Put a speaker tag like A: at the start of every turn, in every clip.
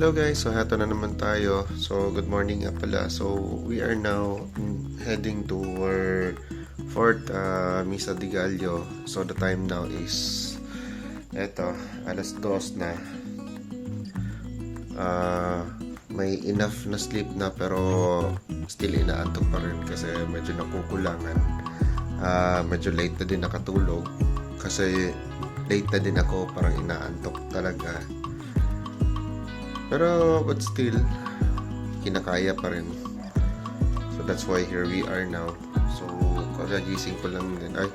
A: Hello guys, so heto na naman tayo. So good morning nga pala. So we are now heading to our Fort Misa de Gallo. So the time now is eto, alas 2 na. May enough na sleep na pero still inaantok pa rin kasi medyo nakukulangan. Medyo late na din nakatulog kasi late na din ako, parang inaantok talaga. Pero but still kinakaya pa rin. So that's why here we are now. So kagagising ko lang din. Ay,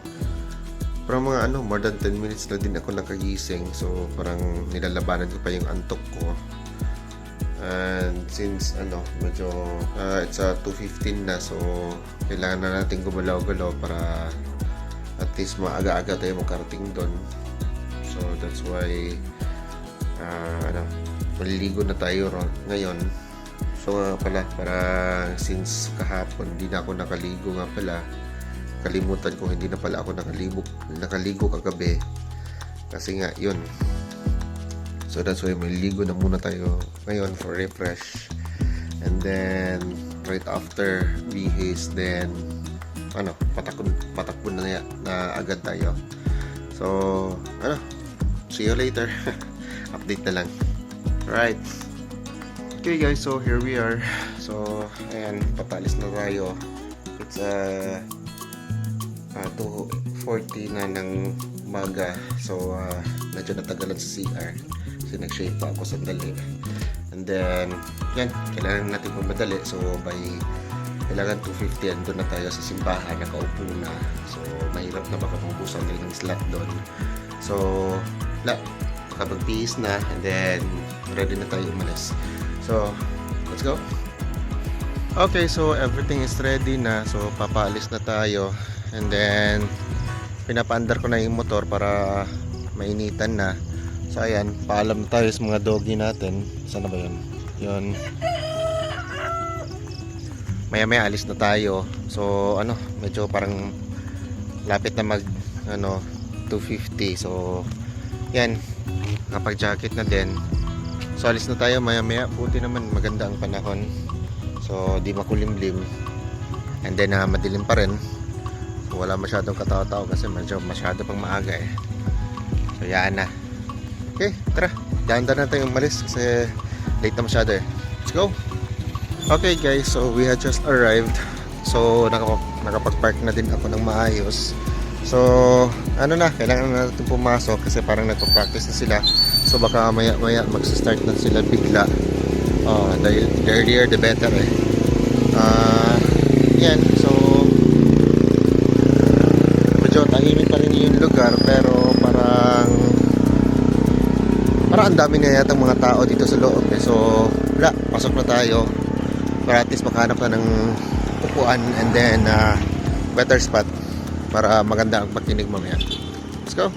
A: parang mga more than 10 minutes na din ako nakagising. So parang nilalabanan ko pa yung antok ko. And since medyo it's 2:15 na, so kailangan na natin gumalaw-galaw para at least maaga-aga tayo makarating doon. So that's why maliligo na tayo ngayon. So nga pala, para since kahapon hindi na ako nakaligo nga pala, kalimutan ko, hindi na pala ako nakaligo kagabi kasi nga yun. So that's why maliligo na muna tayo ngayon for refresh, and then right after bihis, then patakbo na agad tayo. So see you later. Update na lang. Right. Okay guys, so here we are. So ayan, papalis na tayo. It's 2:40 na ng umaga. So medyo natagalan sa CR kasi nag-shave pa ako sandali. And then yan, kailangan natin magmadali. So by kailangan 2:50 andun na tayo sa simbahan, nakaupo na. So mahirap na baka mabusan na yung slot doon. So kapag-bihis na, and then ready na tayo umalis. So let's go. Okay, so everything is ready na. So papaalis na tayo, and then pinapaandar ko na yung motor para mainitan na. So ayan, paalam na tayo sa mga doggy natin. Saan na ba yun? Yun. Maya alis na tayo. So medyo parang lapit na mag 2:50. So yan, kapag jacket na din. So alis na tayo maya. Buti naman maganda ang panahon. So di makulimlim. And then madilim pa rin. So wala masyadong katao-tao kasi masyado pang maaga eh. So yan na. Okay, tara. Dahan-dahan na tayong umalis kasi late na masyado eh. Let's go. Okay guys, so we had just arrived. So nakapag-park na din ako ng maayos. So kailangan na natin pumasok kasi parang nagpa-practice na sila. So baka maya mag-start na sila bigla. The earlier the better eh. Yan, so medyo tahimik pa rin yung lugar, pero parang ang dami na yata mga tao dito sa loob eh. So pasok na tayo para at least makahanap na ng upuan, and then better spot para maganda ang pagkinig mamaya. Let's go.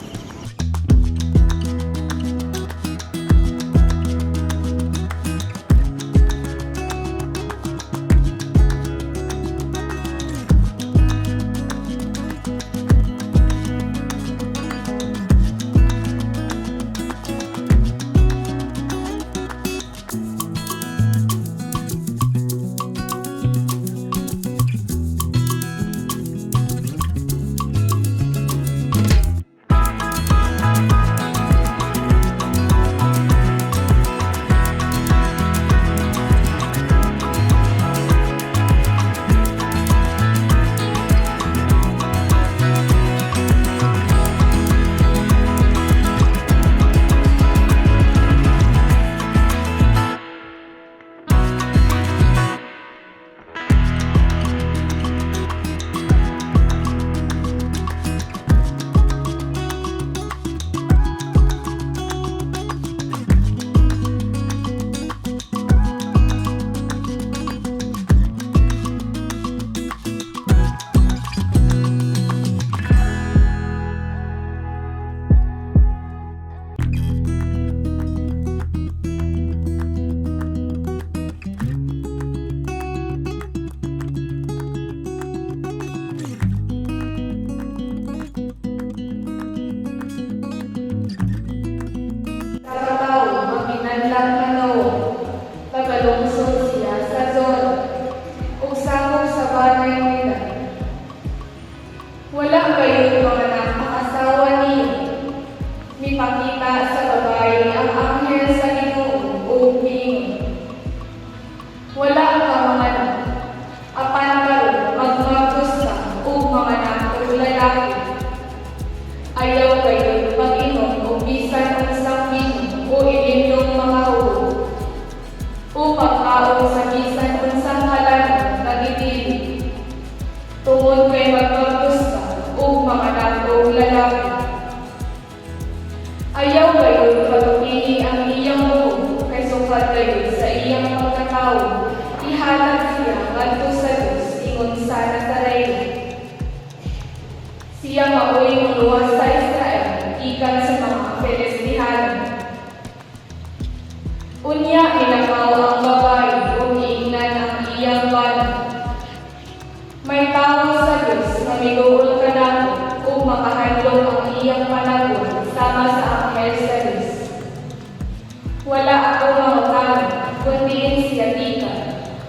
B: kundi siya tika,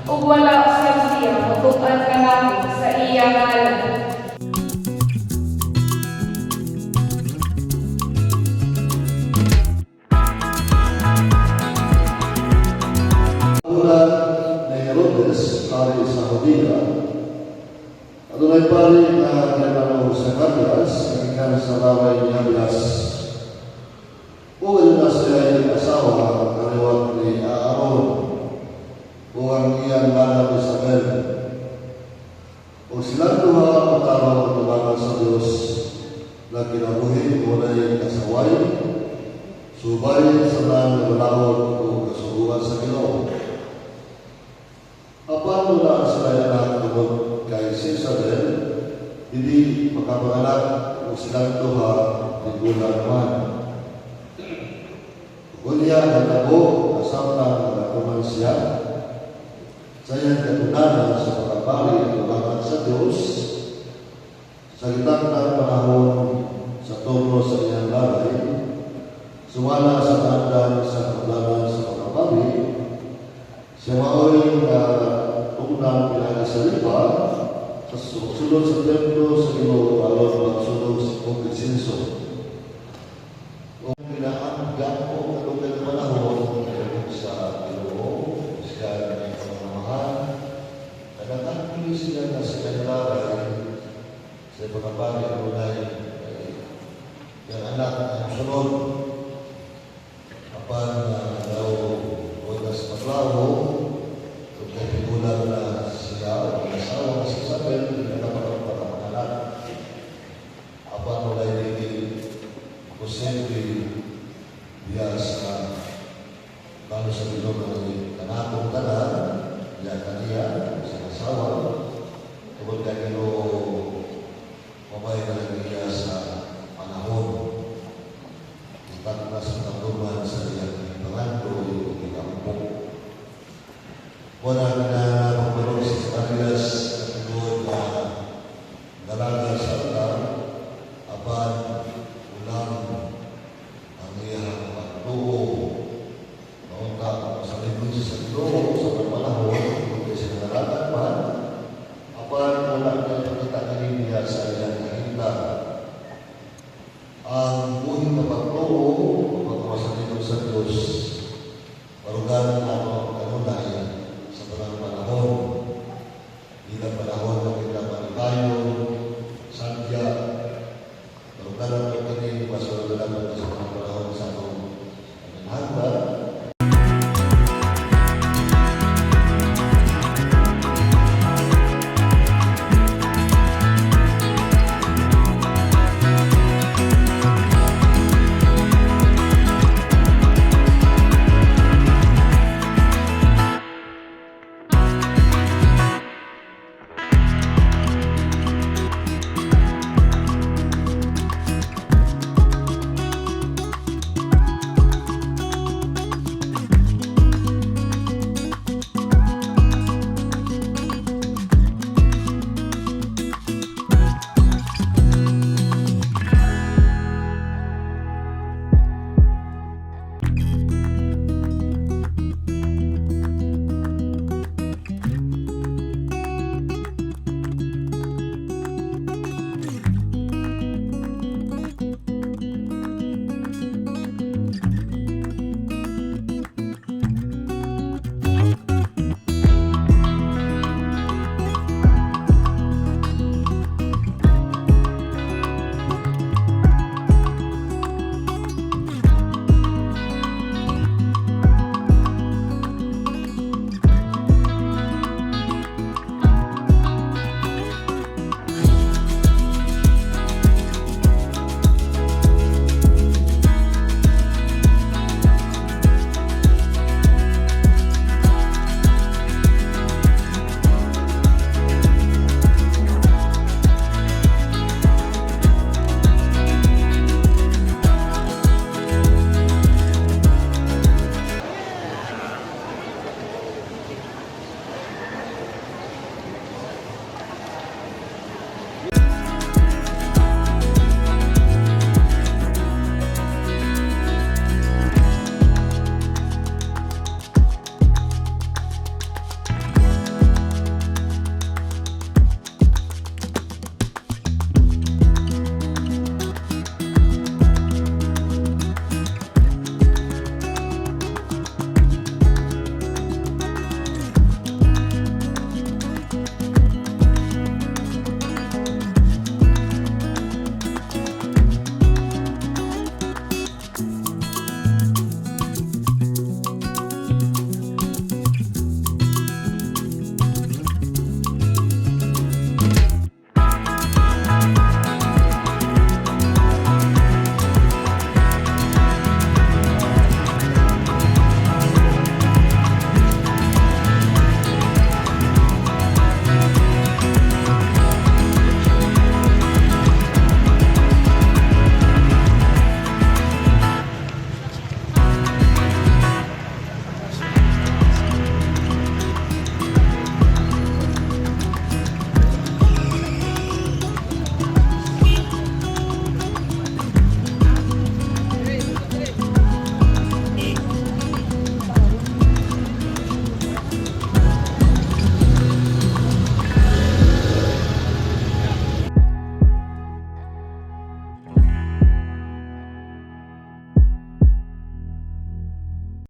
B: ug wala usab siya mutuan kanako sa iya ngalan.
C: Ulat ni Herodes, hari sa Judea, adunay pari na nagtanong sa Kadias, ikan sa laway ni Abias. Uwan na siya ay asawa ang kariwat ni Aaron, o ang iyang nanay Isabel. O silang duha ang tarong tumangan sa Diyos na kinabuhi walay kasaway, subay sa nang balawod o kasubuan sa Ginoo. Apan na sila anak tungod kay Isabel, hindi makapanganak o silang duha ni Gula naman. Kunya nagabo asamang nagatuman siya, sayang katunanan sa pagkabali at tumangan sa Diyos, sa gitang ng panahon sa tono sa iyang lalay, sumala sa tandang sa paglanan sa pagkabali, siya maoy na unang pinag-isalipa sa sulod sa templo sa Ginoo alon magsulod sa pagkasinso. Kung pinaanggan o kalugay na panahon sa Ginoo, siya ay pamamahan, kadang-kadang siya na sa kanilaray sa pagkabali ang unay yung anak ang sunod apan daw wagas maglaho kung na siya o asawa sa Isabel, hindi na nakapagpapanganak. Apan walay hindi posible diya sa kano sa Ginoo ng kanakong tanan, diya kaniya sa asawa, tungkol kay Ginoo mamay na niya sa panahon. Itat na sa tatuman sa iyang pangando, yung ikampong. Wala na magpulong sa Kadias at doon na dalaga sa altar, apan ulang ang iyang pagtuo. Maunta sa libon sa Ginoo sa pagpanahon, kung siya nalagat man, apan wala na ipakita niya sa iyang kahinda. Ang buhay na pagtuo, pagkawasan nito sa Diyos, parugan na